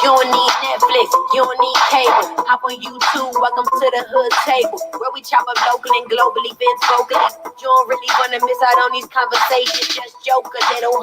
You don't need Netflix, you don't need cable. Hop on YouTube, welcome to the hood table, where we chop up local and global events vocally. You don't really wanna miss out on these conversations. Just joke a little,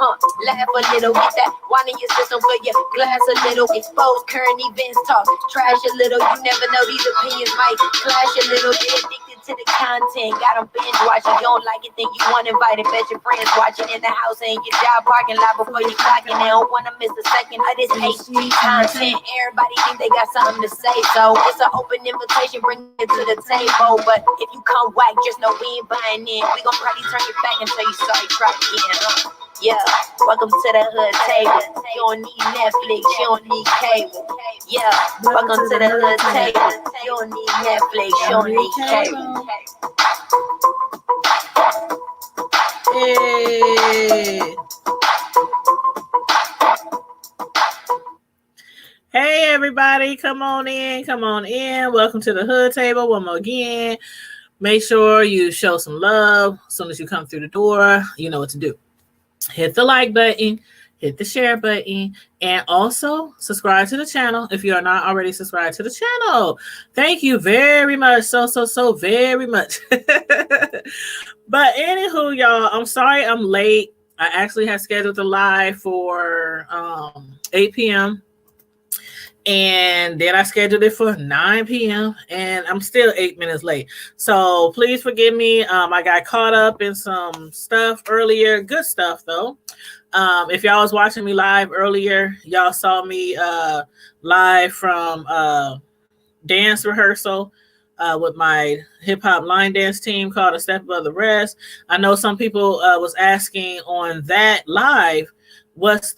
laugh a little, get that wine in your system for your glass a little. Expose current events, talk trash a little. You never know, these opinions might clash a little. Get addicted to the content, got them binge watching. You don't like it, then you want invited. Bet your friends watching in the house and your job parking lot before you clocking. They don't wanna miss a second of this HD content. Everybody think they got something to say, so it's an open invitation, bring it to the table. But if you come whack, just know we ain't buying in. We gon' probably turn your back until you start trying again, Yeah, welcome to the hood table. You don't need Netflix, you don't need cable. Yeah, welcome to the hood table. You don't need Netflix, you don't need cable. Hey. Hey everybody, come on in. Welcome to the hood table one more again. Make sure you show some love as soon as you come through the door. You know what to do. Hit the like button, hit the share button, and also subscribe to the channel if you are not already subscribed to the channel. Thank you very much. So very much. But anywho, y'all, I'm sorry I'm late. I actually had scheduled the live for 8 p.m. And then I scheduled it for 9 p.m. and I'm still 8 minutes late. So please forgive me. I got caught up in some stuff earlier. Good stuff though. If y'all was watching me live earlier, y'all saw me live from dance rehearsal with my hip hop line dance team called A Step Above the Rest. I know some people was asking on that live, what's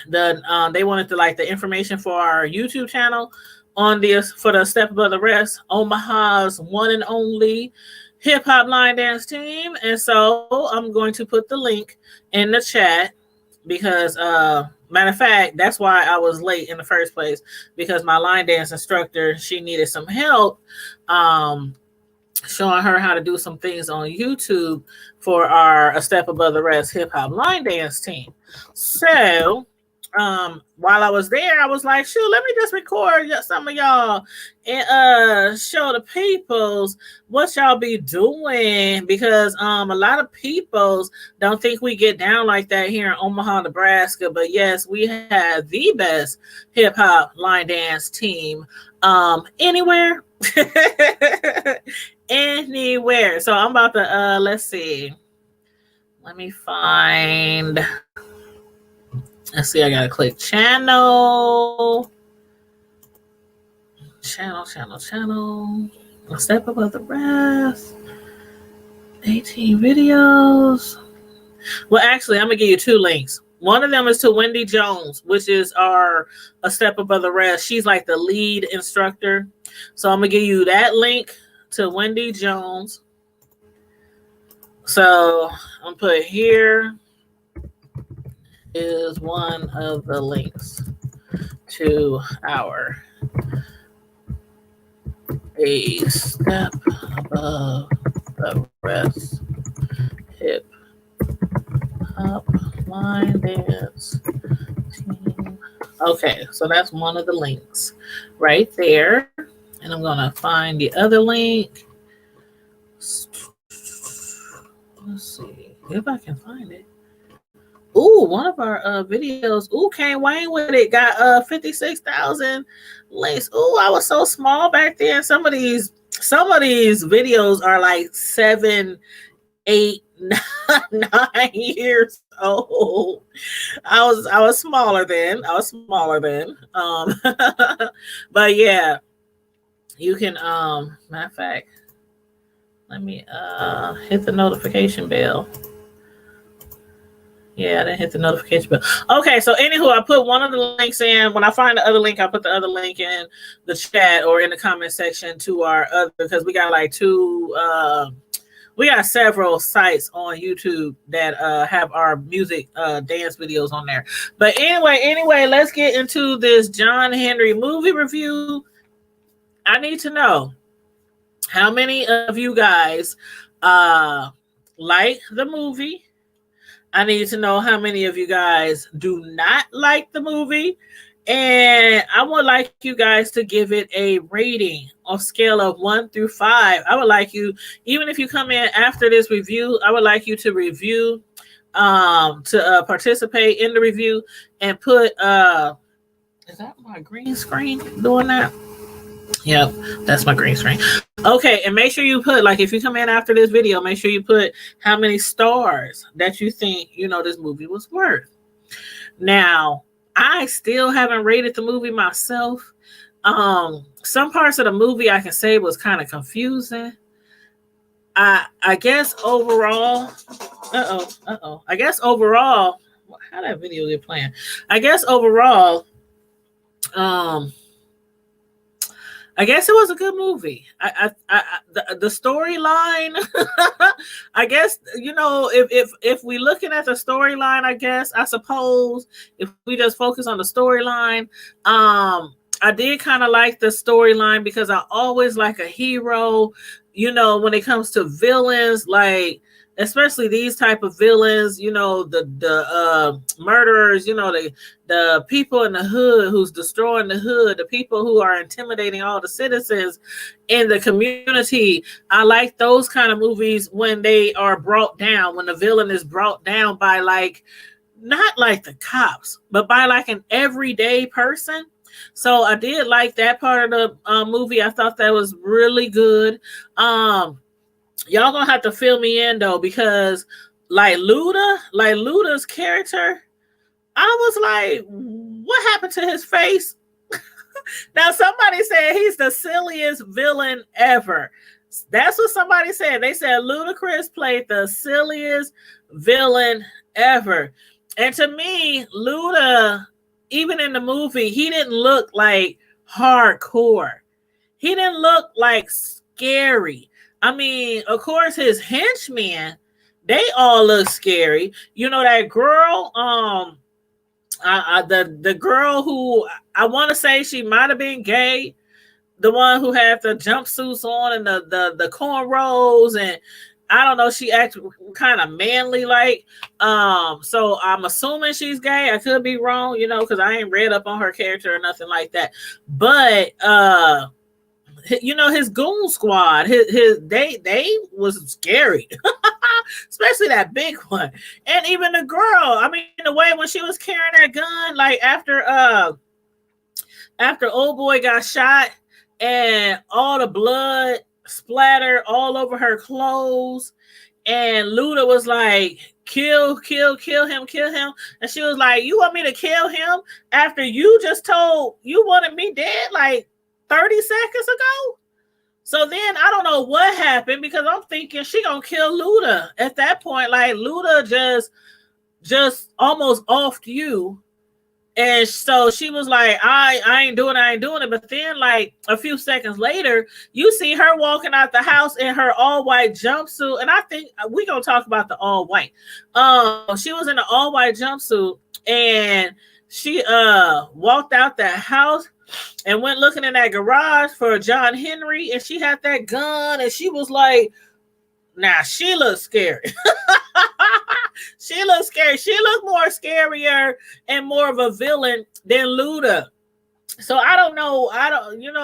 they wanted the information for our YouTube channel on for the Step Above the Rest, Omaha's one and only hip hop line dance team. And so I'm going to put the link in the chat because matter of fact, that's why I was late in the first place, because my line dance instructor, she needed some help showing her how to do some things on YouTube for our A Step Above the Rest hip hop line dance team. So while I was there, I was like, shoot, let me just record some of y'all and show the peoples what y'all be doing, because a lot of peoples don't think we get down like that here in Omaha, Nebraska. But yes, we have the best hip hop line dance team anywhere. Anywhere. So I'm about to let's see. Let me find. Let's see, I gotta click channel. A Step Above the Rest. 18 videos. Well, actually, I'm gonna give you two links. One of them is to Wendy Jones, which is our A Step Above the Rest. She's like the lead instructor. So I'm gonna give you that link to Wendy Jones. So I'm gonna put here is one of the links to our A Step Above the Rest hip hop line dance team. Okay, so that's one of the links right there. And I'm gonna find the other link. Let's see if I can find it. Ooh, one of our videos. Ooh, Kane Wayne with it got 56,000 links. Ooh, I was so small back then. Some of these videos are like 7, 8, 9 years old. I was smaller then. But yeah, you can matter of fact, let me hit the notification bell. Yeah, I didn't hit the notification bell. Okay, so anywho, I put one of the links in. When I find the other link, I put the other link in the chat or in the comment section to our other, because we got like we got several sites on YouTube that have our music dance videos on there. But anyway, let's get into this John Henry movie review. I need to know how many of you guys like the movie. I need to know how many of you guys do not like the movie. And I would like you guys to give it a rating on scale of 1 through 5. I would like you, even if you come in after this review, I would like you to review, to participate in the review and put, is that my green screen doing that? Yep, that's my green screen. Okay, and make sure you put, like, if you come in after this video, make sure you put how many stars that you think, this movie was worth. Now, I still haven't rated the movie myself. Some parts of the movie I can say was kind of confusing. I guess overall, I guess overall, how that video get playing? I guess overall, I guess it was a good movie. The storyline, I guess, if we looking at the storyline, I suppose if we just focus on the storyline, I did kind of like the storyline because I always like a hero, when it comes to villains, like, especially these type of villains, the murderers, the people in the hood who's destroying the hood, the people who are intimidating all the citizens in the community. I like those kind of movies when they are brought down, when the villain is brought down by, like, not like the cops, but by like an everyday person. So I did like that part of the movie. I thought that was really good. Y'all gonna have to fill me in though, because Luda's character, I was like, what happened to his face? Now somebody said he's the silliest villain ever. That's what somebody said. They said Ludacris played the silliest villain ever. And to me, Luda, even in the movie, he didn't look like hardcore. He didn't look like scary. I mean, of course, his henchmen, they all look scary. That girl, the girl who I want to say she might have been gay, the one who had the jumpsuits on and the cornrows, and I don't know, she acted kind of manly like. So I'm assuming she's gay. I could be wrong, because I ain't read up on her character or nothing like that. But his goon squad, they was scary, especially that big one. And even the girl, I mean, the way when she was carrying that gun, like after old boy got shot and all the blood splattered all over her clothes, and Luda was like, kill him. And she was like, you want me to kill him after you just told you wanted me dead like 30 seconds ago? So then I don't know what happened, because I'm thinking she gonna kill Luda at that point. Like, Luda just almost offed you. And so she was like, I ain't doing it. But then, like, a few seconds later, you see her walking out the house in her all-white jumpsuit. And I think we're going to talk about the all-white. She was in an all-white jumpsuit, and she walked out that house and went looking in that garage for John Henry. And she had that gun, and she was like, now she looks scary. She looks scary. She looked more scarier and more of a villain than Luda. So I don't know.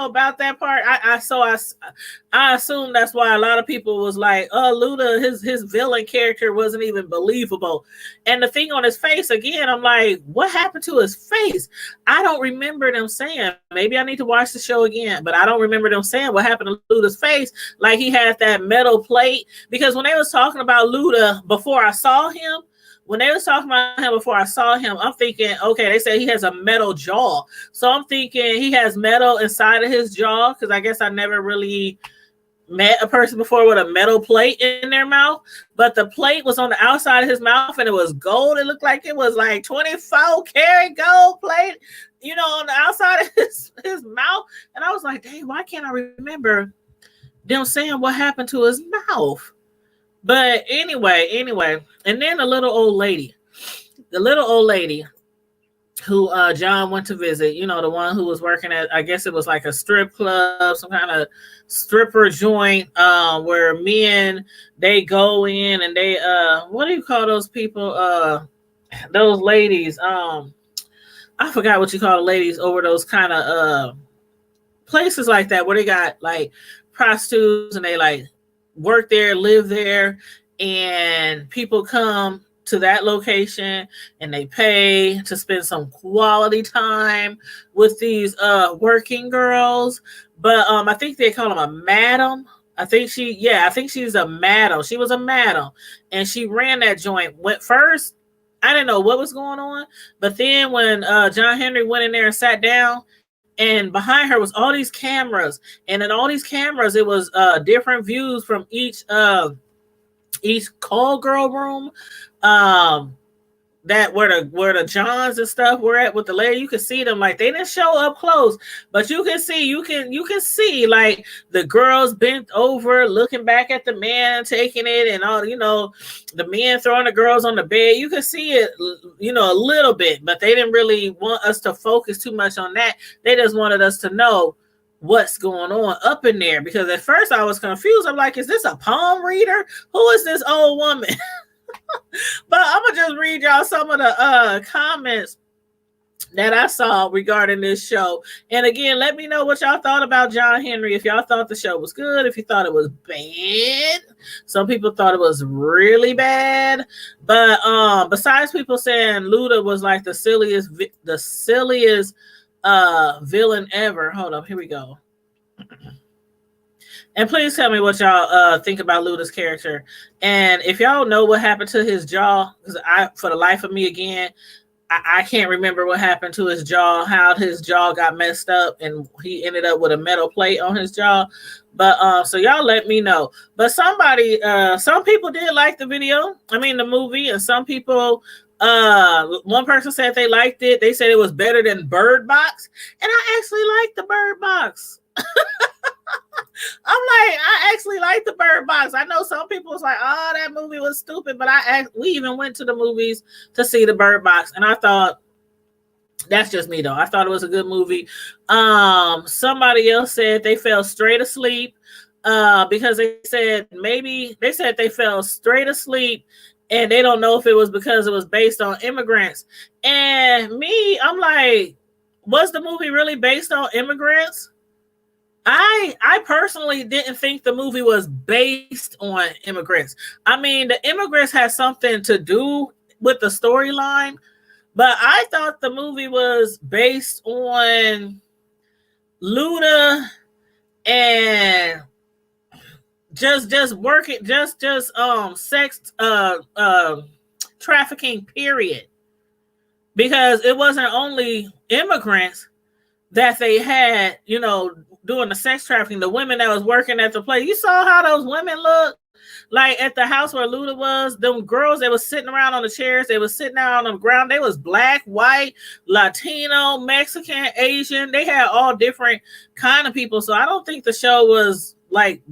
About that part. I assume that's why a lot of people was like, oh, Luda, his villain character wasn't even believable. And the thing on his face, again, I'm like, what happened to his face? I don't remember them saying. Maybe I need to watch the show again, but I don't remember them saying what happened to Luda's face. Like, he had that metal plate, because when they was talking about Luda before I saw him, I'm thinking, okay, they said he has a metal jaw. So I'm thinking he has metal inside of his jaw, because I guess I never really met a person before with a metal plate in their mouth. But the plate was on the outside of his mouth, and it was gold. It looked like it was like 24 karat gold plate, on the outside of his mouth. And I was like, dang, why can't I remember them saying what happened to his mouth? But anyway, and then the little old lady who John went to visit, the one who was working at, I guess it was like a strip club, some kind of stripper joint, where men, they go in and they, what do you call those people? Those ladies, I forgot what you call the ladies over those kind of places like that where they got like prostitutes and they like work there, live there, and people come to that location and they pay to spend some quality time with these working girls. But I think they call them a madam. I think she's a madam. She was a madam and she ran that joint. Went first, I didn't know what was going on, but then when John Henry went in there and sat down, and behind her was all these cameras, and in all these cameras it was different views from each call girl room, that where the Johns and stuff were at with the lady. You could see them, like they didn't show up close, but you can see like the girls bent over looking back at the man taking it, and all, the men throwing the girls on the bed. You could see it, a little bit, but they didn't really want us to focus too much on that. They just wanted us to know what's going on up in there, because at first I was confused. I'm like, is this a palm reader? Who is this old woman? But I'm gonna just read y'all some of the comments that I saw regarding this show. And again, let me know what y'all thought about John Henry. If y'all thought the show was good, if you thought it was bad. Some people thought it was really bad. But besides people saying Luda was like the silliest villain ever. Hold up, here we go. And please tell me what y'all think about Luda's character. And if y'all know what happened to his jaw, because for the life of me again, I can't remember what happened to his jaw, how his jaw got messed up, and he ended up with a metal plate on his jaw. But so y'all let me know. But some people did like the movie, and some people, one person said they liked it. They said it was better than Bird Box, and I actually liked the Bird Box. I'm like, I actually like the Bird Box. I know some people was like, oh, that movie was stupid, but we even went to the movies to see the Bird Box, and I thought, that's just me though, I thought it was a good movie. Somebody else said they fell straight asleep because they said they fell straight asleep and they don't know if it was because it was based on immigrants. And me, I'm like, was the movie really based on immigrants? I personally didn't think the movie was based on immigrants. I mean, the immigrants had something to do with the storyline, but I thought the movie was based on Luda and just working, just sex trafficking, period. Because it wasn't only immigrants that they had, doing the sex trafficking, the women that was working at the place. You saw how those women looked like at the house where Luda was. Them girls, they was sitting around on the chairs. They was sitting out on the ground. They was black, white, Latino, Mexican, Asian. They had all different kind of people. So I don't think the show was like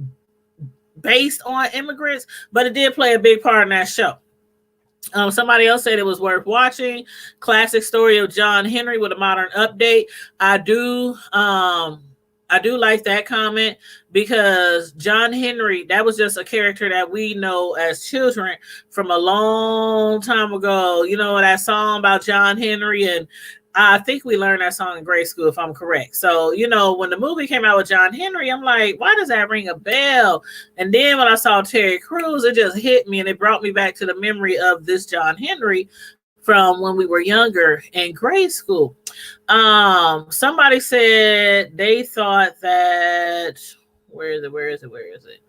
based on immigrants, but it did play a big part in that show. Somebody else said it was worth watching. Classic story of John Henry with a modern update. I do like that comment, because John Henry, that was just a character that we know as children from a long time ago. You know that song about John Henry, and I think we learned that song in grade school, if I'm correct. So, when the movie came out with John Henry, I'm like, why does that ring a bell? And then when I saw Terry Crews, it just hit me, and it brought me back to the memory of this John Henry from when we were younger in grade school. Somebody said they thought that, where is it?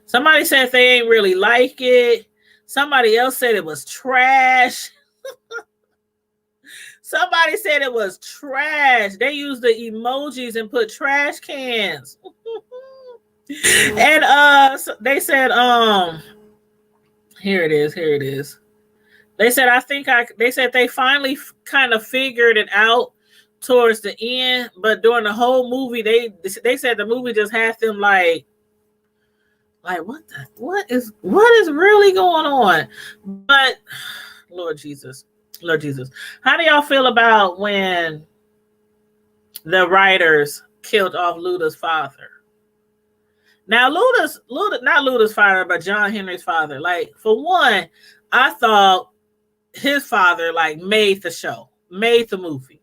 Somebody said they ain't really like it. Somebody else said it was trash. Somebody said it was trash. They used the emojis and put trash cans. And they said, here it is. They said, they said they finally kind of figured it out towards the end, but during the whole movie, they said the movie just had them like what is really going on? But Lord Jesus, how do y'all feel about when the writers killed off Luda's father? Now, not Luda's father, but John Henry's father. Like, for one, I thought his father like made the show, made the movie.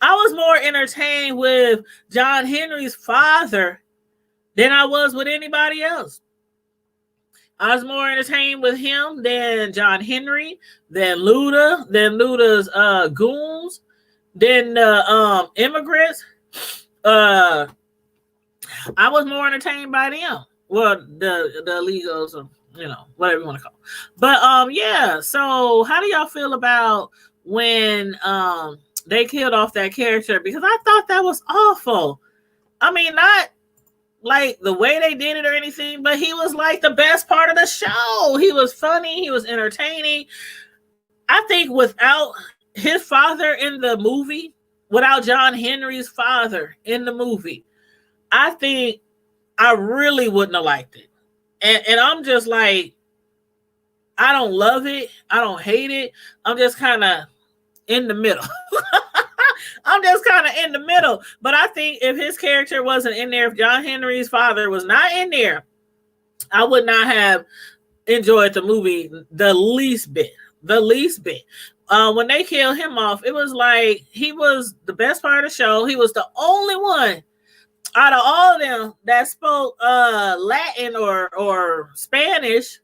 I was more entertained with John Henry's father than I was with anybody else. I was more entertained with him than John Henry, than Luda's goons, than the immigrants. I was more entertained by them. Well, the illegals, whatever you want to call them. But yeah. So how do y'all feel about when they killed off that character? Because I thought that was awful. I mean, not like the way they did it or anything, but he was like the best part of the show. He was funny. He was entertaining. I think without his father in the movie, without John Henry's father in the movie, I think I really wouldn't have liked it. And I'm just like, I don't love it. I don't hate it. I'm just kind of in the middle. I'm just kind of in the middle. But I think if his character wasn't in there, if John Henry's father was not in there, I would not have enjoyed the movie the least bit. The least bit. When they killed him off, it was like he was the best part of the show. He was the only one out of all of them that spoke Latin or Spanish.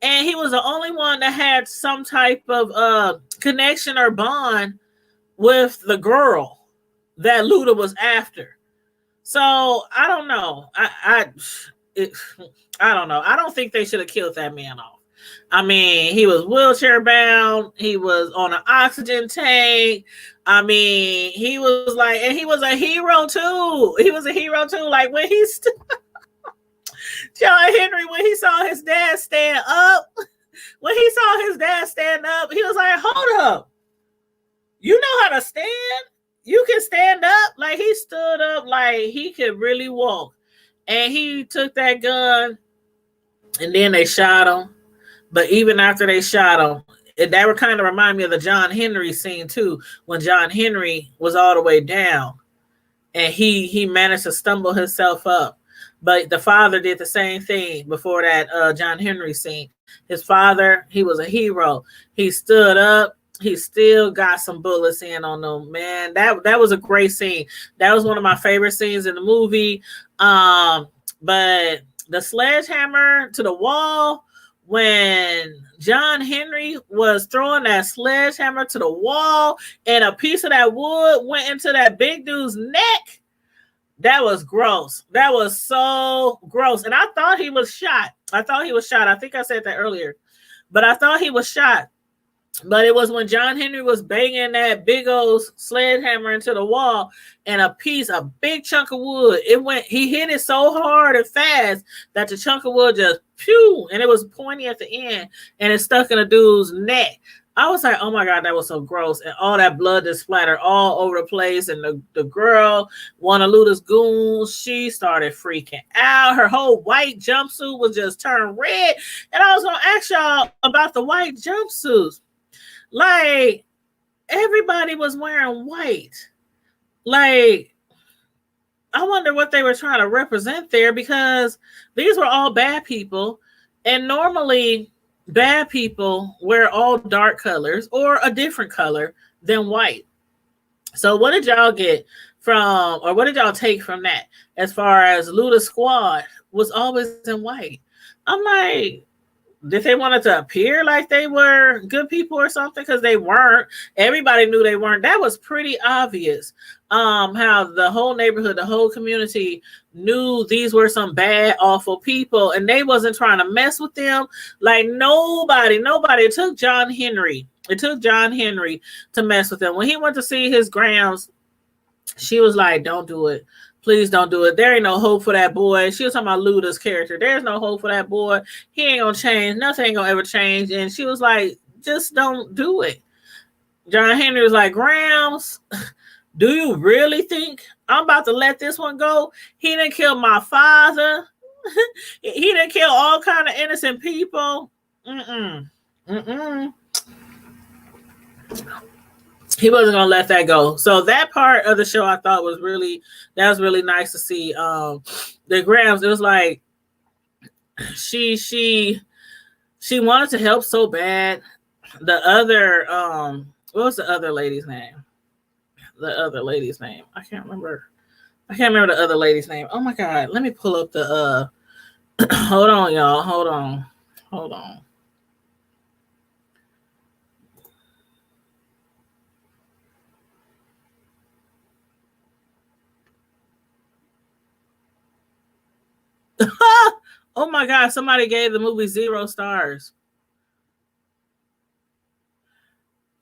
And he was the only one that had some type of connection or bond with the girl that Luda was after. So I don't know. I don't know. I don't think they should have killed that man off. I mean, he was wheelchair bound. He was on an oxygen tank. I mean, he was like, and he was a hero too. He was a hero too. Like when John Henry, when he saw his dad stand up, he was like, hold up. You know how to stand? You can stand up. Like he stood up like he could really walk. And he took that gun and then they shot him. But even after they shot him, that would kind of remind me of the John Henry scene too, when John Henry was all the way down and he managed to stumble himself up. But the father did the same thing before that John Henry scene. His father, he was a hero. He stood up. He still got some bullets in on them, man. That was a great scene. That was one of my favorite scenes in the movie. But the sledgehammer to the wall, when John Henry was throwing that sledgehammer to the wall and a piece of that wood went into that big dude's neck, that was gross. That was so gross. And I thought he was shot. I think I said that earlier. But I thought he was shot. But it was when John Henry was banging that big old sledgehammer into the wall and a big chunk of wood, he hit it so hard and fast that the chunk of wood just pew, and it was pointy at the end and it stuck in a dude's neck. I was like, oh my God, that was so gross. And all that blood just splattered all over the place. And the girl, one of Luda's goons, she started freaking out. Her whole white jumpsuit was just turned red. And I was going to ask y'all about the white jumpsuits. Like, everybody was wearing white. Like, I wonder what they were trying to represent there, because these were all bad people. And normally, bad people wear all dark colors or a different color than white. So what did y'all get from, or what did y'all take from that as far as Luda Squad was always in white? I'm like, did they want it to appear like they were good people or something? Because they weren't. Everybody knew they weren't. That was pretty obvious. How the whole neighborhood, the whole community knew these were some bad, awful people, and they wasn't trying to mess with them. Like nobody. It took John Henry. It took John Henry to mess with them. When he went to see his grams, she was like, "Don't do it. Please don't do it. There ain't no hope for that boy." She was talking about Luda's character. There's no hope for that boy. He ain't gonna change. Nothing ain't gonna ever change. And she was like, just don't do it. John Henry was like, Grams, do you really think I'm about to let this one go? He didn't kill my father. He didn't kill all kind of innocent people. He wasn't gonna let that go. So that part of the show I thought was really nice to see. The Grams, it was like she wanted to help so bad, The other what was the other lady's name? The other lady's name. I can't remember the other lady's name. Oh my god, let me pull up the hold on, y'all. Hold on. Oh my god, somebody gave the movie 0 stars.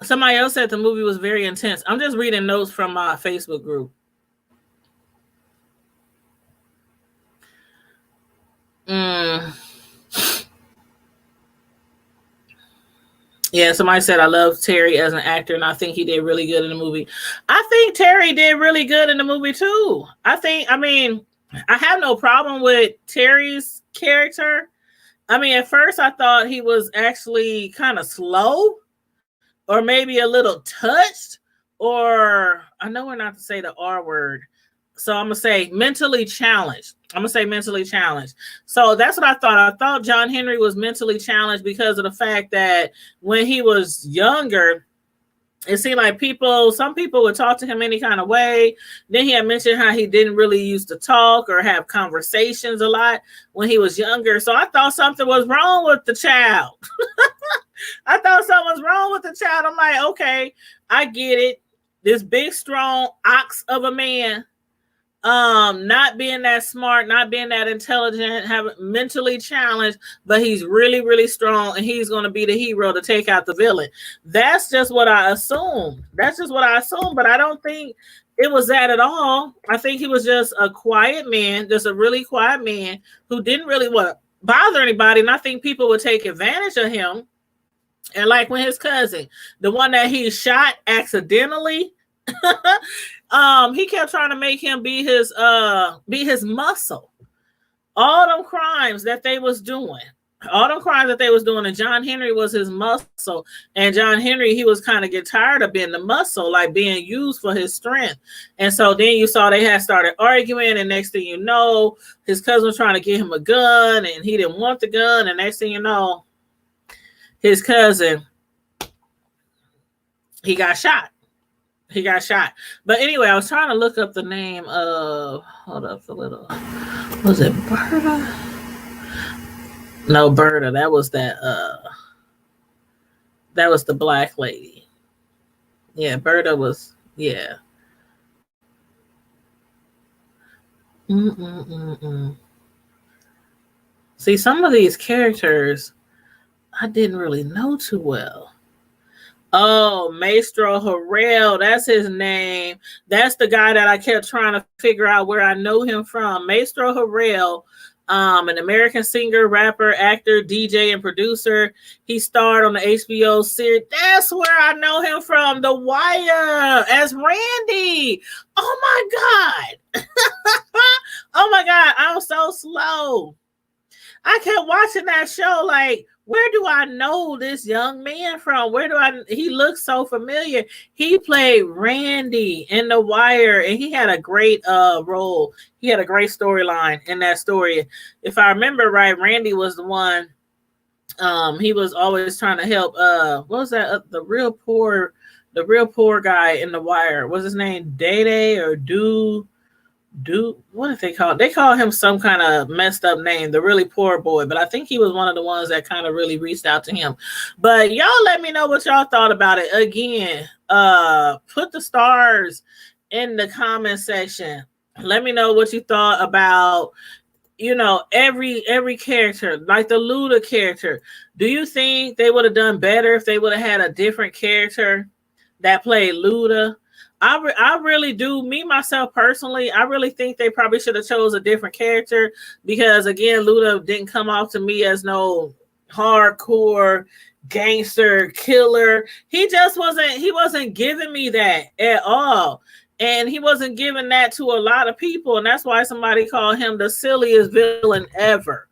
Somebody else said the movie was very intense. I'm just reading notes from my Facebook group. Yeah, somebody said I love Terry as an actor, and I think he did really good in the movie. I think Terry did really good in the movie too. I mean, I have no problem with Terry's character. I mean, at first I thought he was actually kind of slow, or maybe a little touched, or I know we're not to say the R word. So I'm going to say mentally challenged. So that's what I thought. I thought John Henry was mentally challenged because of the fact that when he was younger, it seemed like some people would talk to him any kind of way. Then he had mentioned how he didn't really used to talk or have conversations a lot when he was younger. So I thought something was wrong with the child. I'm like, okay, I get it. This big, strong ox of a man, not being that smart, not being that intelligent, mentally challenged, but he's really, really strong, and he's going to be the hero to take out the villain. That's just what I assumed. But I don't think it was that at all. I think he was just a quiet man, just a really quiet man who didn't really want to bother anybody, and I think people would take advantage of him. And like when his cousin, the one that he shot accidentally, he kept trying to make him be his muscle. All them crimes that they was doing, and John Henry was his muscle. And John Henry, he was kind of get tired of being the muscle, like being used for his strength. And so then you saw they had started arguing, and next thing you know, his cousin was trying to get him a gun, and he didn't want the gun. And next thing you know, his cousin, he got shot. But anyway, I was trying to look up the name of, hold up a little. Was it Berta? No, Berta. That was the black lady. Yeah, Berta was, yeah. See, some of these characters I didn't really know too well. Oh, Maestro Harrell, that's his name. That's the guy that I kept trying to figure out where I know him from. Maestro Harrell, an American singer, rapper, actor, DJ, and producer. He starred on the HBO series. That's where I know him from, The Wire, as Randy. Oh my God. Oh my God, I'm so slow. I kept watching that show like, where do I know this young man from? He looks so familiar. He played Randy in The Wire, and he had a great role. He had a great storyline in that story. If I remember right, Randy was the one, he was always trying to help, what was that? The real poor guy in The Wire. Was his name Day or what did they call it? They call him some kind of messed up name, the really poor boy, but I think he was one of the ones that kind of really reached out to him. But y'all let me know what y'all thought about it. Again, put the stars in the comment section. Let me know what you thought about, every character, like the Luda character. Do you think they would have done better if they would have had a different character that played Luda? I really do. Me, myself, personally, I really think they probably should have chose a different character because, again, Luda didn't come off to me as no hardcore gangster killer. He wasn't giving me that at all. And he wasn't giving that to a lot of people. And that's why somebody called him the silliest villain ever.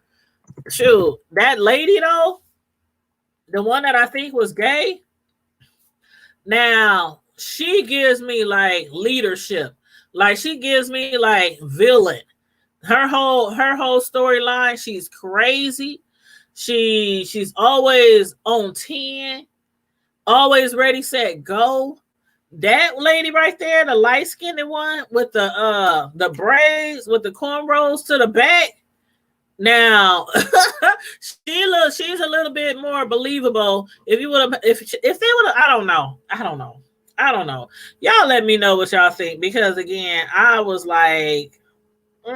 Shoot, that lady, though, the one that I think was gay, now, she gives me like leadership, like she gives me like villain. Her whole storyline, she's crazy. She's always on 10. Always ready, set, go. That lady right there, the light skinned one with the braids with the cornrows to the back. Now she's a little bit more believable. If you would have, if they would have, I don't know. Y'all let me know what y'all think, because again, I was like, but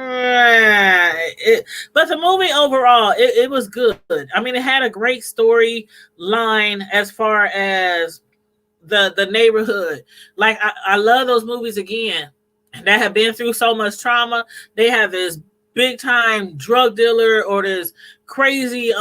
the movie overall, it was good. I mean, it had a great storyline as far as the neighborhood. Like I love those movies again that have been through so much trauma. They have this big time drug dealer or this crazy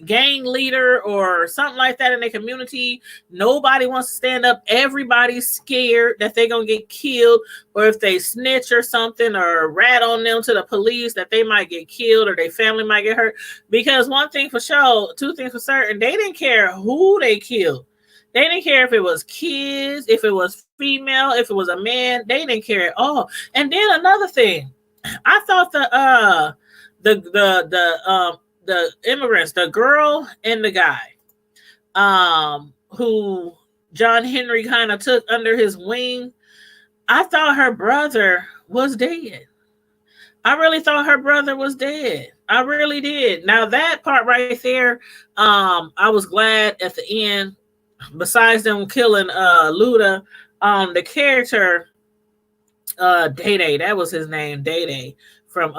gang leader or something like that in their community. Nobody wants to stand up. Everybody's scared that they're gonna get killed, or if they snitch or something or rat on them to the police, that they might get killed or their family might get hurt. Because one thing for sure, two things for certain, they didn't care who they killed. They didn't care if it was kids, if it was female, if it was a man. They didn't care at all. And then another thing, I thought the immigrants, the girl and the guy, who John Henry kind of took under his wing, I thought her brother was dead. I really thought her brother was dead. I really did. Now that part right there, I was glad at the end. Besides them killing Luda, the character Day Day, that was his name, Day Day from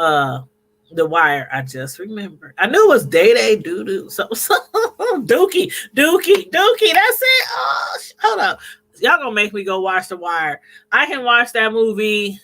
The Wire. I just remembered. I knew it was Day Day Doo so Dookie. That's it. Oh, hold up. Y'all gonna make me go watch The Wire. I can watch that movie,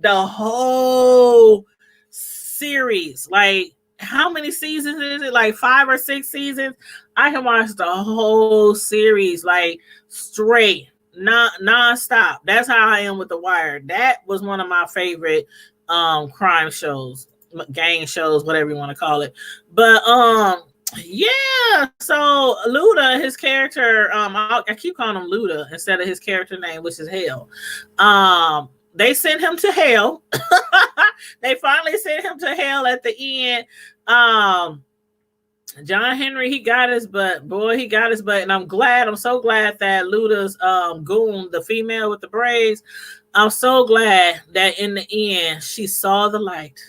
the whole series. Like, how many seasons is it? Like 5 or 6 seasons. I can watch the whole series like straight, non-stop. That's how I am with The Wire. That was one of my favorite crime shows, gang shows, whatever you want to call it. But yeah, so Luda, his character, I keep calling him Luda instead of his character name, which is Hell. They sent him to hell. They finally sent him to hell at the end. John Henry, he got his butt. Boy, he got his butt. And I'm so glad that Luda's goon, the female with the braids, I'm so glad that in the end, she saw the light.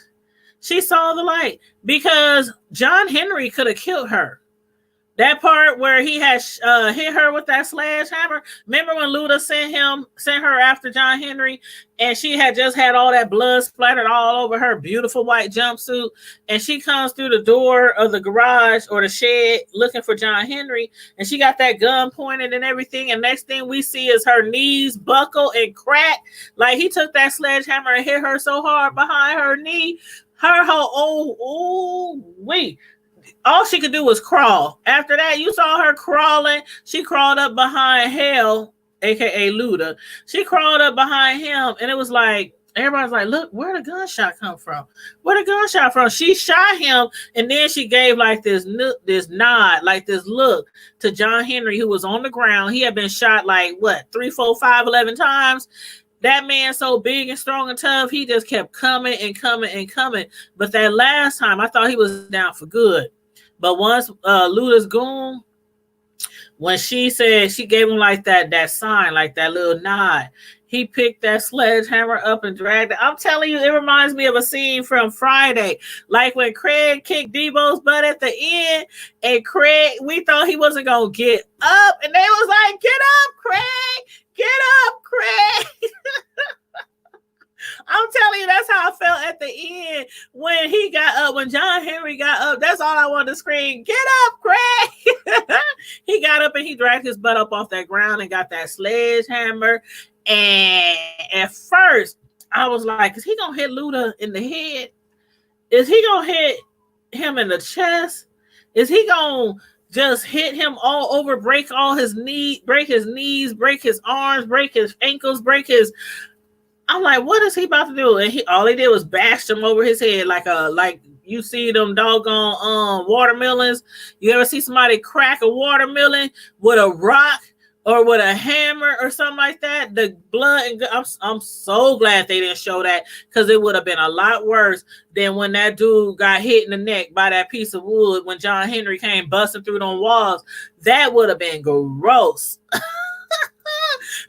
She saw the light, because John Henry could have killed her. That part where he had hit her with that sledgehammer. Remember when Luda sent her after John Henry, and she had just had all that blood splattered all over her beautiful white jumpsuit, and she comes through the door of the garage or the shed looking for John Henry, and she got that gun pointed and everything, and next thing we see is her knees buckle and crack. Like, he took that sledgehammer and hit her so hard behind her knee. Her whole, wait. All she could do was crawl. After that, you saw her crawling. She crawled up behind Hell, aka Luda. She crawled up behind him, and it was like, everybody's like, look, where the gunshot come from? Where the gunshot from? She shot him, and then she gave like this nod, like this look to John Henry, who was on the ground. He had been shot like, what, 3, 4, 5, 11 times? That man so big and strong and tough, he just kept coming and coming and coming. But that last time, I thought he was down for good. But once Luda's goon, when she said, she gave him like that sign, like that little nod, he picked that sledgehammer up and dragged it. I'm telling you, it reminds me of a scene from Friday. Like when Craig kicked Debo's butt at the end, and Craig, we thought he wasn't going to get up. And they was like, get up, Craig! Get up, Craig! I'm telling you, that's how I felt at the end when he got up, when John Henry got up. That's all I wanted to scream. Get up, Craig! He got up and he dragged his butt up off that ground and got that sledgehammer. And at first, I was like, is he going to hit Luda in the head? Is he going to hit him in the chest? Is he going to just hit him all over, break all his knees, break his arms, break his ankles, break his... I'm like, what is he about to do? And all he did was bash him over his head like you see them doggone watermelons. You ever see somebody crack a watermelon with a rock or with a hammer or something like that. The blood and I'm so glad they didn't show that, because it would have been a lot worse than when that dude got hit in the neck by that piece of wood when John Henry came busting through them walls. That would have been gross.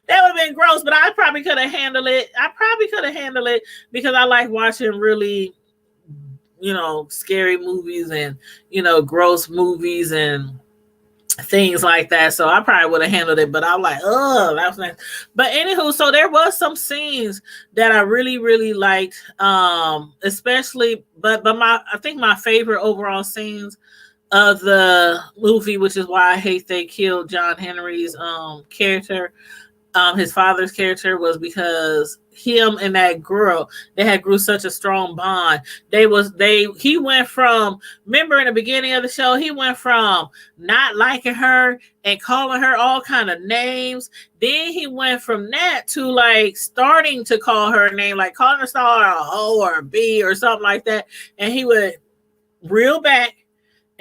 That would have been gross, but I probably could have handled it. Because I like watching really, scary movies and, gross movies and things like that. So I probably would have handled it, but I'm like, oh, that was nice. But anywho, so there was some scenes that I really, really liked, especially, but I think my favorite overall scenes of the movie, which is why I hate they killed John Henry's character, his father's character, was because him and that girl, they had grew such a strong bond. He went from, remember in the beginning of the show, he went from not liking her and calling her all kind of names. Then he went from that to like starting to call her a name, like calling her a hoe or a B or something like that. And he would reel back.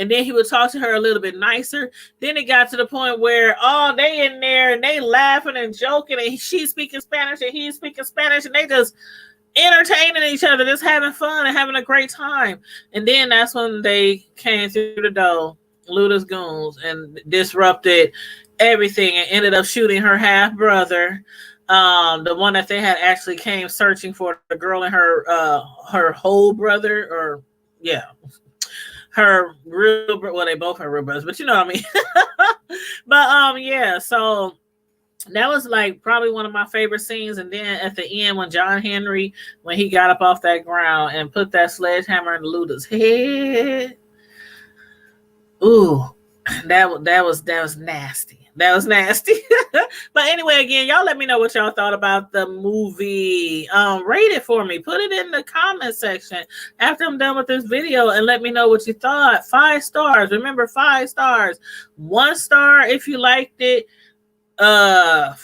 And then he would talk to her a little bit nicer. Then it got to the point where, they in there and they laughing and joking, and she's speaking Spanish and he's speaking Spanish, and they just entertaining each other, just having fun and having a great time. And then that's when they came through the door, Luda's goons, and disrupted everything and ended up shooting her half brother. The one that they had actually came searching for, the girl and her whole brother, or yeah. Her real, well, they both are real brothers, but you know what I mean. But yeah, so that was like probably one of my favorite scenes. And then at the end, when John Henry, when he got up off that ground and put that sledgehammer in Luda's head, ooh, that was nasty. That was nasty. But anyway, again, y'all let me know what y'all thought about the movie. Rate it for me. Put it in the comment section after I'm done with this video and let me know what you thought. 5 stars. Remember, 5 stars. 1 star if you liked it. 5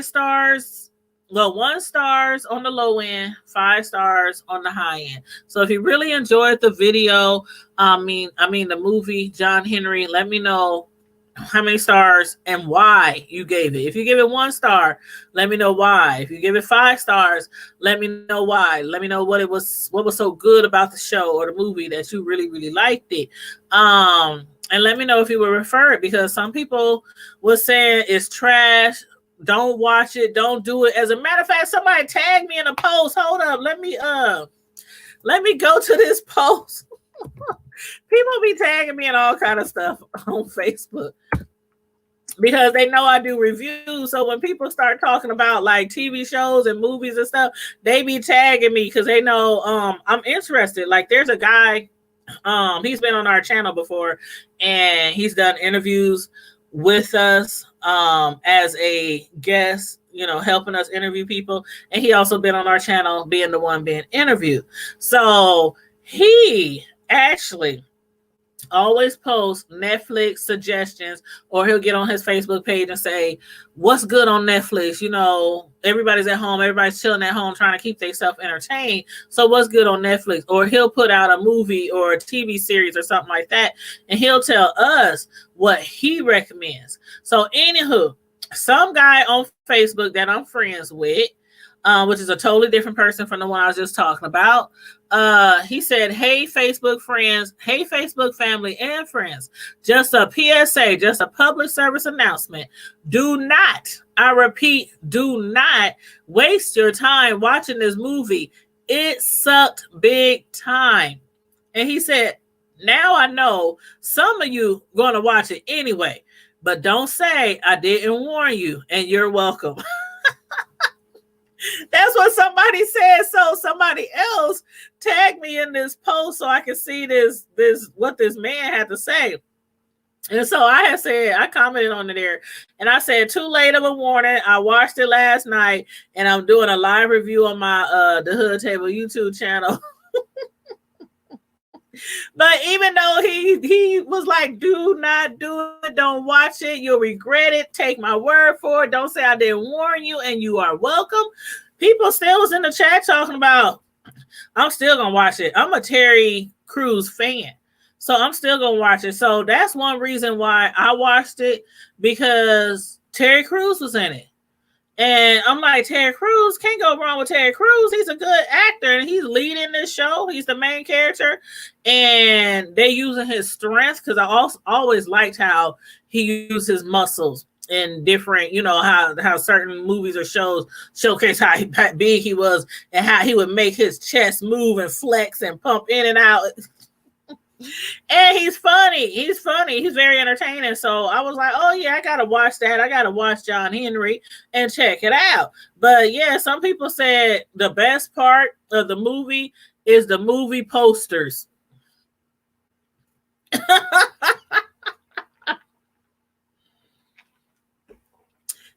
stars. Well, 1 stars on the low end, 5 stars on the high end. So if you really enjoyed the video, I mean the movie John Henry, let me know how many stars and why you gave it. If you give it 1 star, let me know why. If you give it 5 stars, let me know why. Let me know what was so good about the show or the movie that you really, really liked it. And let me know if you would refer it, because some people were saying it's trash. Don't watch it. Don't do it. As a matter of fact, somebody tagged me in a post. Hold up. Let me go to this post. People be tagging me and all kind of stuff on Facebook because they know I do reviews. So when people start talking about like TV shows and movies and stuff, they be tagging me because they know I'm interested. Like there's a guy, he's been on our channel before and he's done interviews with us as a guest, helping us interview people. And he also been on our channel being the one being interviewed. So he actually always post Netflix suggestions, or he'll get on his Facebook page and say, what's good on Netflix? Everybody's at home, everybody's chilling at home trying to keep themselves entertained. So what's good on Netflix? Or he'll put out a movie or a TV series or something like that, and he'll tell us what he recommends. So anywho, some guy on Facebook that I'm friends with, which is a totally different person from the one I was just talking about. He said, hey, Facebook friends, hey, Facebook family and friends, just a PSA, just a public service announcement. Do not, I repeat, do not waste your time watching this movie. It sucked big time. And he said, now I know some of you going to watch it anyway, but don't say I didn't warn you, and you're welcome. That's what somebody said. So somebody else tagged me in this post so I could see this what this man had to say. And so I commented on it there, and I said, too late of a warning. I watched it last night, and I'm doing a live review on my The Hood Table YouTube channel. But even though he was like, do not do it, don't watch it, you'll regret it, take my word for it, don't say I didn't warn you, and you are welcome. People still was in the chat talking about, I'm still gonna watch it. I'm a Terry Crews fan, so I'm still gonna watch it. So that's one reason why I watched it, because Terry Crews was in it. And I'm like, Terry Crews, can't go wrong with Terry Crews. He's a good actor and he's leading this show. He's the main character. And they using his strength, because I always liked how he used his muscles in different, you know, how certain movies or shows showcase how big he was and how he would make his chest move and flex and pump in and out. And he's funny. He's very entertaining. So I was like, oh yeah, I gotta watch that. I gotta watch John Henry and check it out. But yeah, some people said the best part of the movie is the movie posters.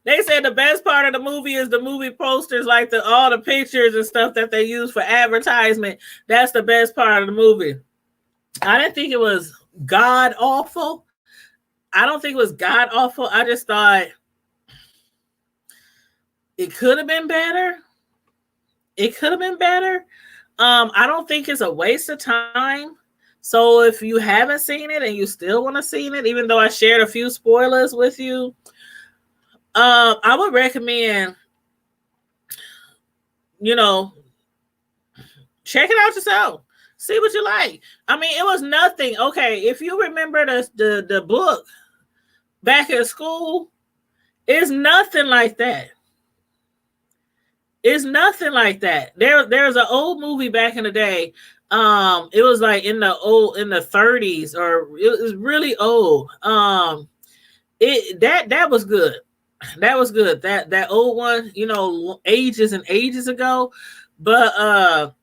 They said the best part of the movie is the movie posters, like all the pictures and stuff that they use for advertisement. That's the best part of the movie. I didn't think it was god awful. I don't think it was god awful. I just thought it could have been better. It could have been better. I don't think it's a waste of time. So if you haven't seen it and you still want to see it, even though I shared a few spoilers with you, I would recommend, you know, check it out yourself. See what you like. I mean, it was nothing. Okay, if you remember the book back in school, it's nothing like that. It's nothing like that. There's an old movie back in the day. It was like in the 30s, or it was really old. That was good. That was good. That old one, you know, ages and ages ago. But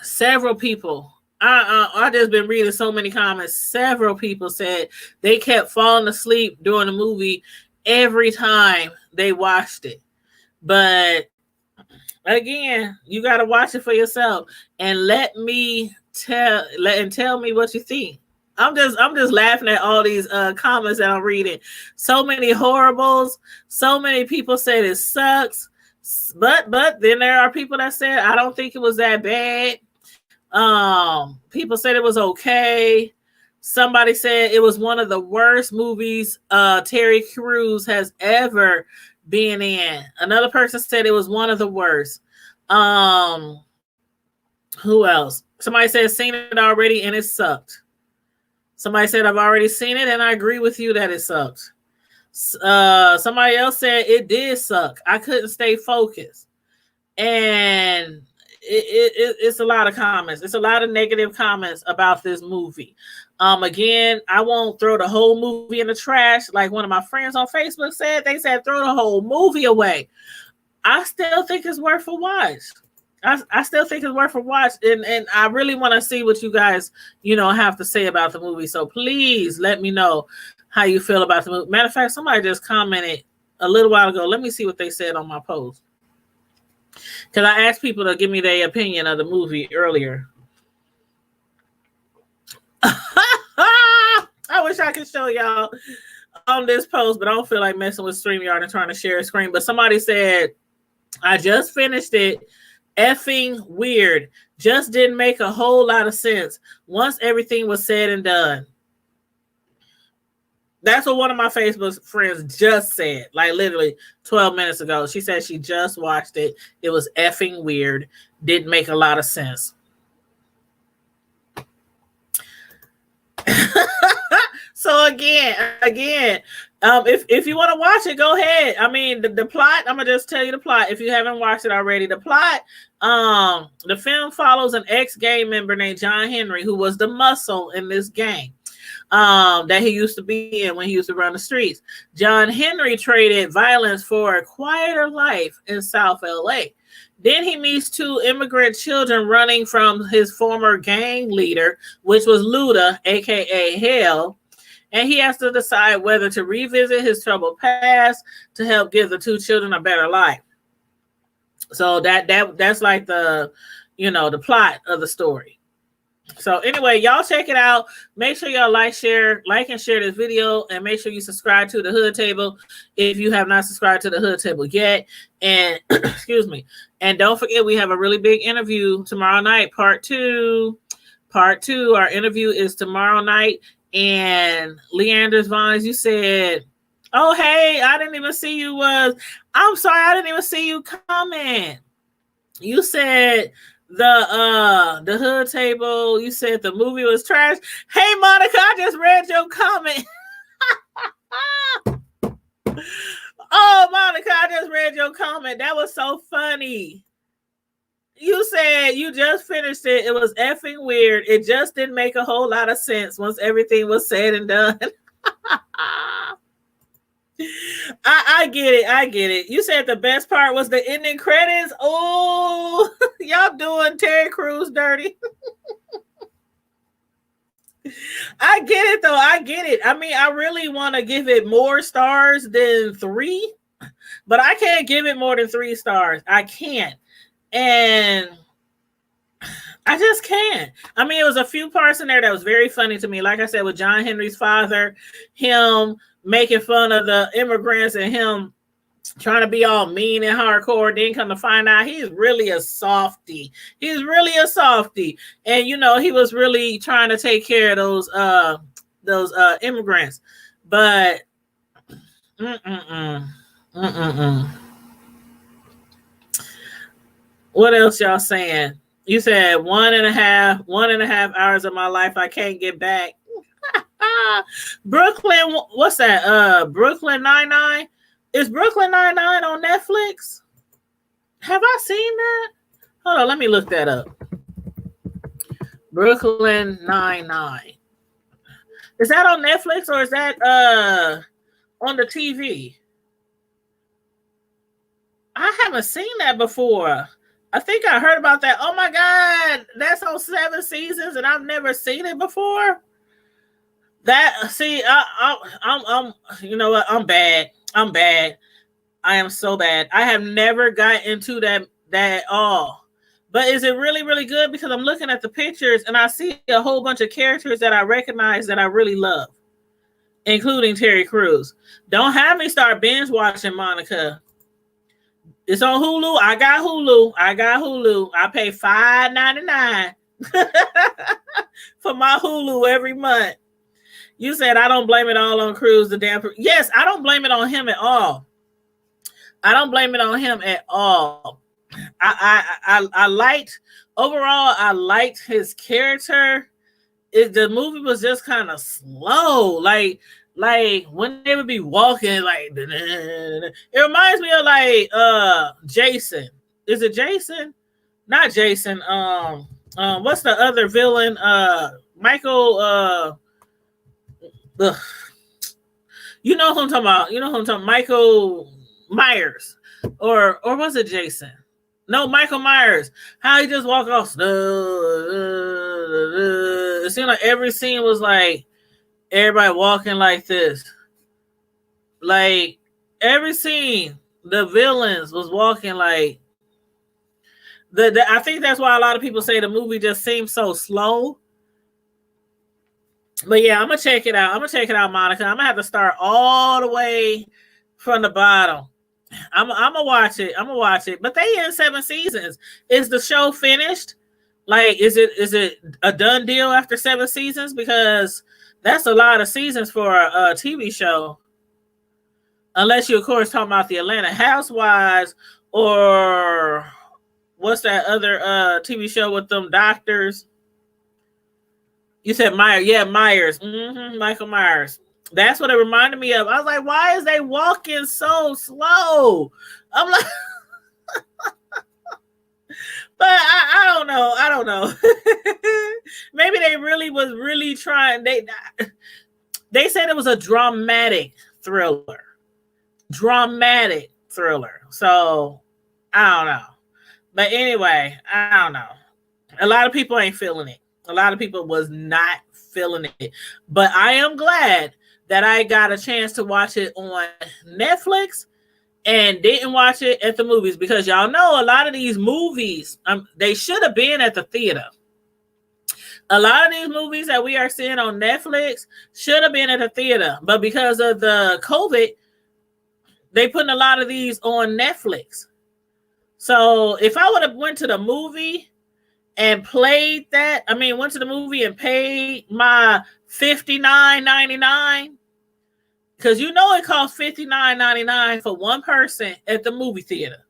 several people, I just been reading so many comments. Several people said they kept falling asleep during the movie every time they watched it. But again, you got to watch it for yourself and tell me what you think. I'm just laughing at all these comments that I'm reading. So many horribles. So many people said it sucks. But then there are people that said I don't think it was that bad. People said it was okay. Somebody said it was one of the worst movies Terry Crews has ever been in. Another person said it was one of the worst. Who else? Somebody said seen it already and it sucked. Somebody said I've already seen it and I agree with you that it sucked. Somebody else said it did suck. I couldn't stay focused. And it's a lot of comments. It's a lot of negative comments about this movie. Again, I won't throw the whole movie in the trash. Like one of my friends on Facebook said, they said throw the whole movie away. I still think it's worth a watch. I still think it's worth a watch. And I really want to see what you guys, you know, have to say about the movie. So please let me know how you feel about the movie. Matter of fact, somebody just commented a little while ago. Let me see what they said on my post. Because I asked people to give me their opinion of the movie earlier. I wish I could show y'all on this post, but I don't feel like messing with StreamYard and trying to share a screen. But somebody said, I just finished it. Effing weird. Just didn't make a whole lot of sense once everything was said and done. That's what one of my Facebook friends just said, like literally 12 minutes ago. She said she just watched it. It was effing weird. Didn't make a lot of sense. So again, if you want to watch it, go ahead. I mean, the plot, I'm going to just tell you the plot. If you haven't watched it already, the plot, the film follows an ex-gang member named John Henry, who was the muscle in this gang that he used to be in when he used to run the streets. John Henry traded violence for a quieter life in South LA. Then he meets two immigrant children running from his former gang leader, which was Luda, aka Hell. And he has to decide whether to revisit his troubled past to help give the two children a better life. So that's like the, you know, the plot of the story. So anyway, y'all check it out. Make sure y'all like and share this video, and make sure you subscribe to the Hood Table if you have not subscribed to the Hood Table yet. And excuse me. And don't forget, we have a really big interview tomorrow night, part two. Our interview is tomorrow night. And Leanders Vines, you said Oh, hey, I didn't even see you I'm sorry, I didn't even see you comment. You said the hood table, you said the movie was trash. Hey Monica, I just read your comment. Oh, Monica, I just read your comment. That was so funny. You said you just finished it. It was effing weird. It just didn't make a whole lot of sense once everything was said and done. I get it. I get it. You said the best part was the ending credits. Oh, y'all doing Terry Crews dirty. I get it though. I get it. I mean, I really want to give it more stars than 3, but I can't give it more than 3 stars. I can't. And I just can't. I mean, it was a few parts in there that was very funny to me. Like I said, with John Henry's father, him making fun of the immigrants and him trying to be all mean and hardcore. Then come to find out he's really a softie. He's really a softie. And, you know, he was really trying to take care of those immigrants. But, what else y'all saying? You said 1.5 hours of my life I can't get back. Brooklyn, what's that? Brooklyn Nine-Nine? Is Brooklyn Nine-Nine on Netflix? Have I seen that? Hold on, let me look that up. Brooklyn Nine-Nine. Is that on Netflix or is that on the TV? I haven't seen that before. I think I heard about that. Oh my God, that's on 7 seasons and I've never seen it before. I'm you know what? I'm bad. I am so bad. I have never got into that at all. But is it really, really good? Because I'm looking at the pictures and I see a whole bunch of characters that I recognize that I really love, including Terry Crews. Don't have me start binge watching, Monica. It's on Hulu. I got Hulu. I pay $5.99 for my Hulu every month. You said I don't blame it all on Crews, the damn. Yes, I don't blame it on him at all. I liked overall. I liked his character. The movie was just kind of slow, like when they would be walking, like it reminds me of like Jason. Is it Jason? Not Jason. What's the other villain? Michael. You know who I'm talking about. Michael Myers, or was it Jason? No, Michael Myers. How he just walked off. It seemed like every scene was like everybody walking like this. Like every scene, the villains was walking like I think that's why a lot of people say the movie just seems so slow. But yeah, I'm gonna check it out. Monica. I'm gonna have to start all the way from the bottom. I'm gonna watch it. But they in 7 seasons. Is the show finished? Like, is it a done deal after 7 seasons? Because that's a lot of seasons for a TV show. Unless you, of course, talking about the Atlanta Housewives or what's that other TV show with them doctors? You said Myers. Yeah, Myers. Michael Myers. That's what it reminded me of. I was like, why is they walking so slow? I'm like, but I don't know. Maybe they was trying. They said it was a dramatic thriller. So I don't know. But anyway, I don't know. A lot of people ain't feeling it. A lot of people was not feeling it. But I am glad that I got a chance to watch it on Netflix and didn't watch it at the movies, because y'all know a lot of these movies, they should have been at the theater. A lot of these movies that we are seeing on Netflix should have been at the theater, but because of the COVID, they putting a lot of these on Netflix. So if I would have went to the movie and played that, went to the movie and paid my $59.99, Because you know it costs $59.99 for one person at the movie theater.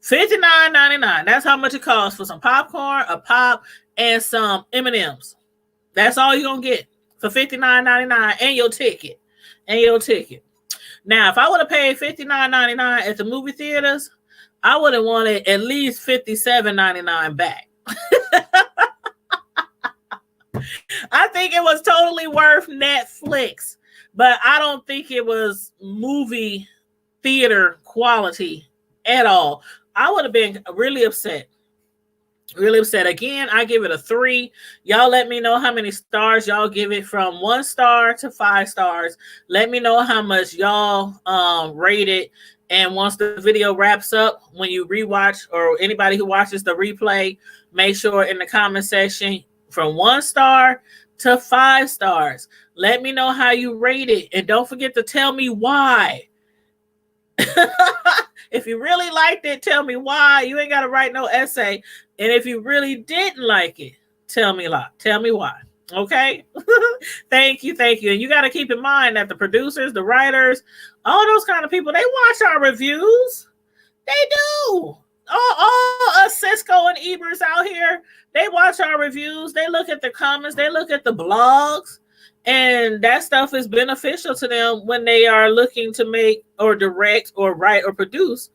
$59.99. That's how much it costs for some popcorn, a pop, and some M&Ms. That's all you're going to get for $59.99 and your ticket. Now, if I would have paid $59.99 at the movie theaters, I would have wanted at least $57.99 back. I think it was totally worth Netflix, but I don't think it was movie theater quality at all. I would have been really upset. Again, I give it a 3. Y'all let me know how many stars y'all give it from 1 star to 5 stars. Let me know how much y'all rate it. And once the video wraps up, when you rewatch, or anybody who watches the replay, make sure in the comment section from 1 star to 5 stars. Let me know how you rate it. And don't forget to tell me why. If you really liked it, tell me why. You ain't got to write no essay. And if you really didn't like it, tell me why. Okay? Thank you. And you got to keep in mind that the producers, the writers, all those kind of people, they watch our reviews. They do. All us Cisco and Ebers out here, they watch our reviews. They look at the comments. They look at the blogs. And that stuff is beneficial to them when they are looking to make or direct or write or produce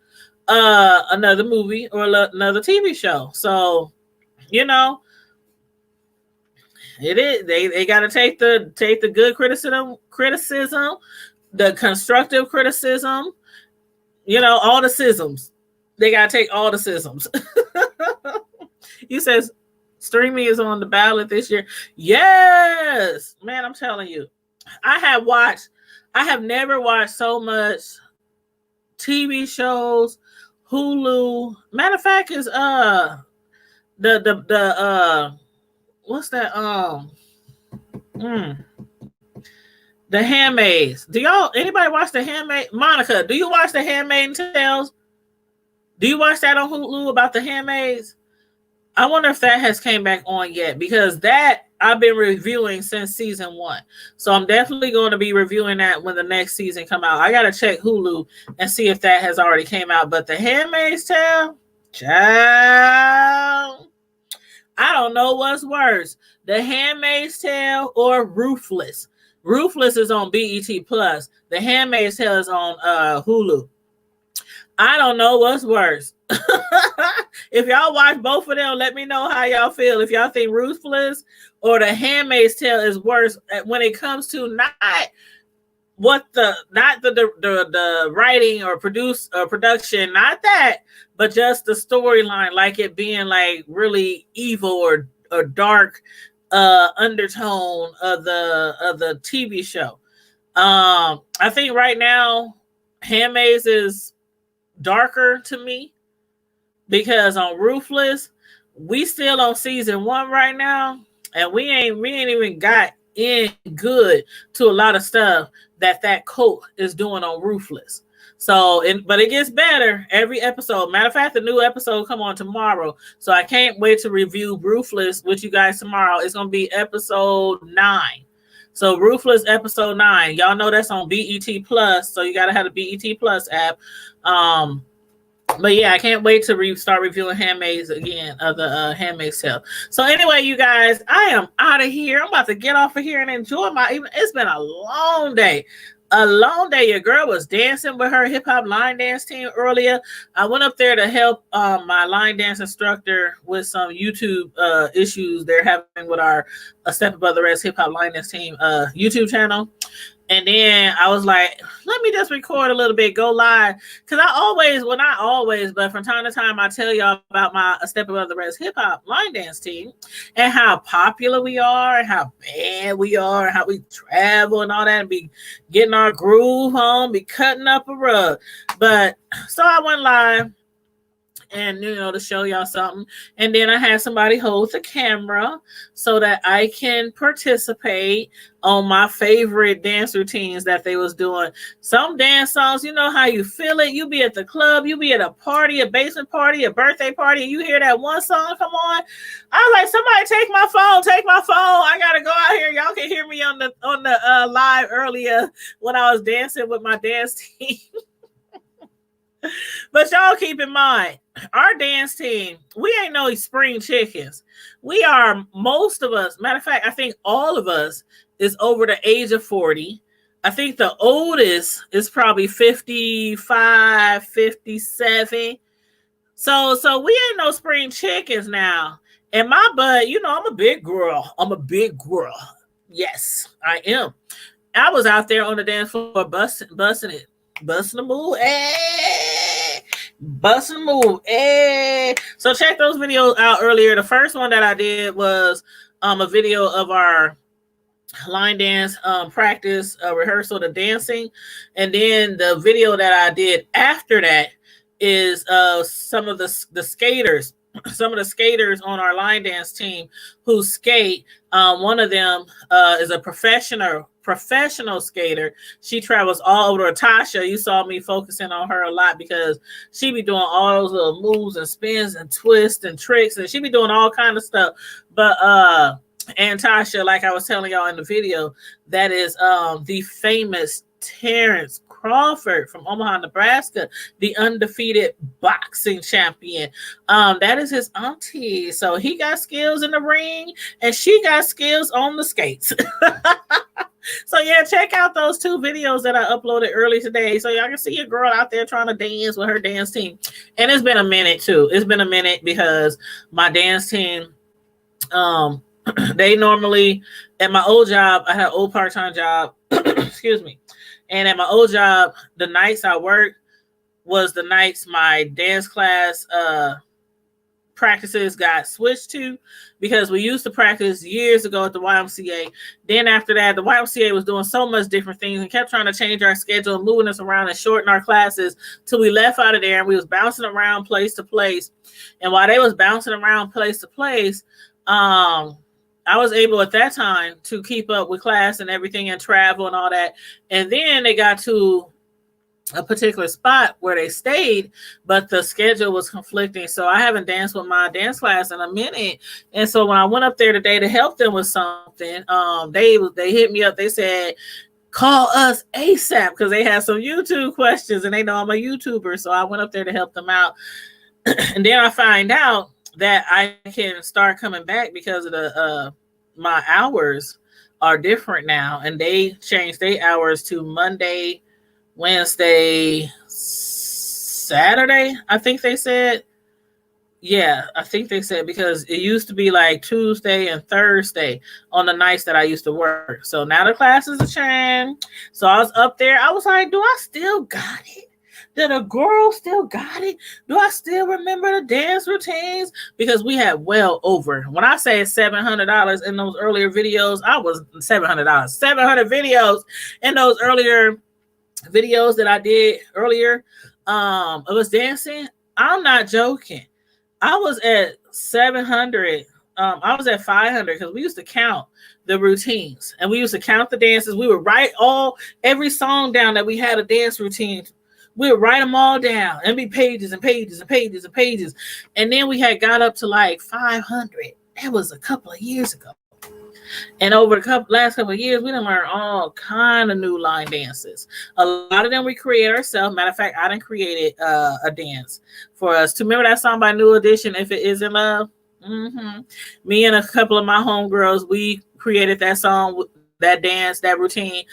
another movie or another TV show. So, you know, it is. They got to take the good criticism, the constructive criticism. You know, all the schisms. They got to take all the schisms. You says streaming is on the ballot this year. Yes, man, I'm telling you. I have never watched so much TV shows, Hulu. Matter of fact, is what's that? The Handmaids. Anybody watch The Handmaid? Monica, do you watch The Handmaid's Tales? Do you watch that on Hulu about the Handmaids? I wonder if that has came back on yet, because that I've been reviewing since season 1. So I'm definitely going to be reviewing that when the next season come out. I got to check Hulu and see if that has already came out. But The Handmaid's Tale, child, I don't know what's worse, The Handmaid's Tale or Ruthless. Ruthless is on BET Plus. The Handmaid's Tale is on Hulu. I don't know what's worse. If y'all watch both of them, let me know how y'all feel. If y'all think Ruthless or The Handmaid's Tale is worse when it comes to not the writing or production, not that, but just the storyline, like it being like really evil or dark undertone of the TV show. I think right now Handmaid's is darker to me, because on Ruthless, we still on season 1 right now, and we ain't even got in good to a lot of stuff that cult is doing on Ruthless. So, but it gets better every episode. Matter of fact, the new episode come on tomorrow, so I can't wait to review Ruthless with you guys tomorrow. It's gonna be episode 9. So Ruthless episode 9. Y'all know that's on BET Plus, so you gotta have the BET Plus app. But yeah, I can't wait to start reviewing Handmaids again, of the Handmaid's Tale. So anyway, you guys, I am out of here. I'm about to get off of here and enjoy it's been a long day. Your girl was dancing with her hip-hop line dance team earlier. I went up there to help my line dance instructor with some YouTube issues they're having with our A Step Above the Rest hip-hop line dance team YouTube channel. And then I was like, let me just record a little bit, go live. Because but from time to time, I tell y'all about my A Step Above the Rest hip hop line dance team and how popular we are and how bad we are and how we travel and all that, and be getting our groove on, be cutting up a rug. But so I went live and to show y'all something. And then I had somebody hold the camera so that I can participate on my favorite dance routines that they was doing. Some dance songs, you know how you feel it. You be at the club, you be at a party, a basement party, a birthday party, and you hear that one song come on. I was like, somebody take my phone. I gotta go out here. Y'all can hear me on the live earlier when I was dancing with my dance team. But y'all keep in mind, our dance team, we ain't no spring chickens. We are, most of us, matter of fact, I think all of us is over the age of 40. I think the oldest is probably 55, 57. So we ain't no spring chickens now. And my butt, I'm a big girl. Yes, I am. I was out there on the dance floor busting it. Busting the move, busting the move, So check those videos out earlier. The first one that I did was a video of our line dance practice rehearsal, the dancing, and then the video that I did after that is some of the skaters. Some of the skaters on our line dance team who skate. One of them is a professional skater. She travels all over. Tasha, you saw me focusing on her a lot because she be doing all those little moves and spins and twists and tricks, and she be doing all kind of stuff. But and Tasha, like I was telling y'all in the video, that is the famous Terrence Crawford from Omaha, Nebraska, the undefeated boxing champion. That is his auntie. So he got skills in the ring and she got skills on the skates. So yeah, check out those two videos that I uploaded early today. So y'all can see a girl out there trying to dance with her dance team. And it's been a minute too. It's been a minute because my dance team, they normally, at my old job, I had an old part-time job, excuse me. And at my old job, the nights I worked was the nights my dance class practices got switched to, because we used to practice years ago at the YMCA. Then after that, the YMCA was doing so much different things and kept trying to change our schedule, moving us around and shorten our classes till we left out of there and we was bouncing around place to place. And while they was bouncing around place to place, I was able at that time to keep up with class and everything and travel and all that. And then they got to a particular spot where they stayed, but the schedule was conflicting. So I haven't danced with my dance class in a minute. And so when I went up there today to help them with something, they hit me up. They said, call us ASAP, because they had some YouTube questions and they know I'm a YouTuber. So I went up there to help them out. And then I find out that I can start coming back because of the my hours are different now, and they changed their hours to Monday, Wednesday, Saturday, I think they said. Yeah, I think they said, because it used to be like Tuesday and Thursday on the nights that I used to work. So now the classes are changed. So I was up there. I was like, do I still got it? Did a girl still got it? Do I still remember the dance routines? Because we had well over, when I say $700 in those earlier videos, I was $700. 700 videos in those earlier videos that I did earlier of us dancing. I'm not joking. I was at 700. I was at 500 because we used to count the routines and we used to count the dances. We would write every song down that we had a dance routine. We would write them all down and be pages and pages and pages and pages. And then we had got up to like 500. That was a couple of years ago. And over the last couple of years, we done learned all kind of new line dances. A lot of them we create ourselves. Matter of fact, I done created a dance for us. To remember that song by New Edition, If It Isn't Love? Mm-hmm. Me and a couple of my homegirls, we created that song, that dance, that routine.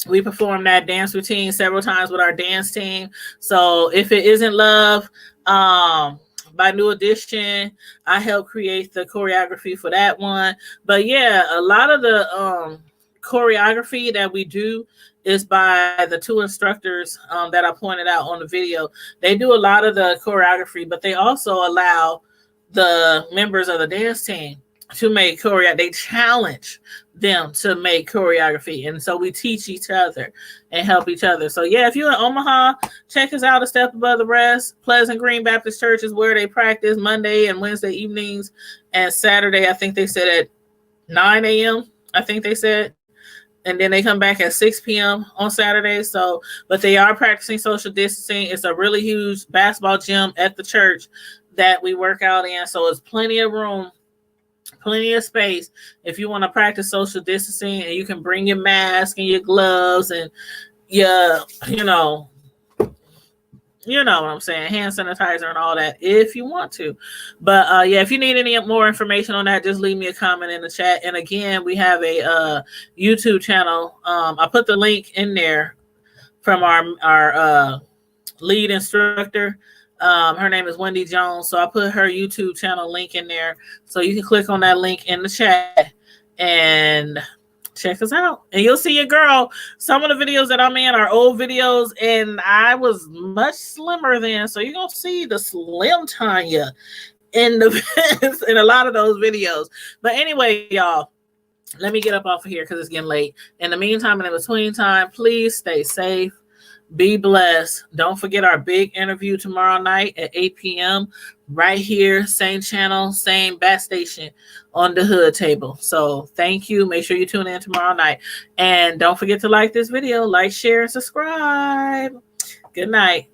We performed that dance routine several times with our dance team. So If It Isn't Love, by New Edition, I helped create the choreography for that one. But yeah, a lot of the choreography that we do is by the two instructors that I pointed out on the video. They do a lot of the choreography, but they also allow the members of the dance team to make choreography. They challenge them to make choreography. And so we teach each other and help each other. So yeah, if you're in Omaha, check us out, A Step Above the Rest. Pleasant Green Baptist Church is where they practice Monday and Wednesday evenings, and Saturday, I think they said at 9 a.m. I think they said. And then they come back at 6 p.m. on Saturday. So, but they are practicing social distancing. It's a really huge basketball gym at the church that we work out in. So it's plenty of room, plenty of space if you want to practice social distancing, and you can bring your mask and your gloves and your, you know what I'm saying, hand sanitizer and all that if you want to. But yeah, if you need any more information on that, just leave me a comment in the chat. And again, we have a YouTube channel. I put the link in there from our lead instructor. Her name is Wendy Jones. So I put her YouTube channel link in there. So you can click on that link in the chat and check us out. And you'll see your girl. Some of the videos that I'm in are old videos, and I was much slimmer then. So you're going to see the slim Tanya in in a lot of those videos. But anyway, y'all, let me get up off of here because it's getting late. In the meantime and in between time, please stay safe. Be blessed. Don't forget our big interview tomorrow night at 8 p.m. right here, same channel, same bat station on the Hood Table. So thank you. Make sure you tune in tomorrow night. And don't forget to like this video, like, share, and subscribe. Good night.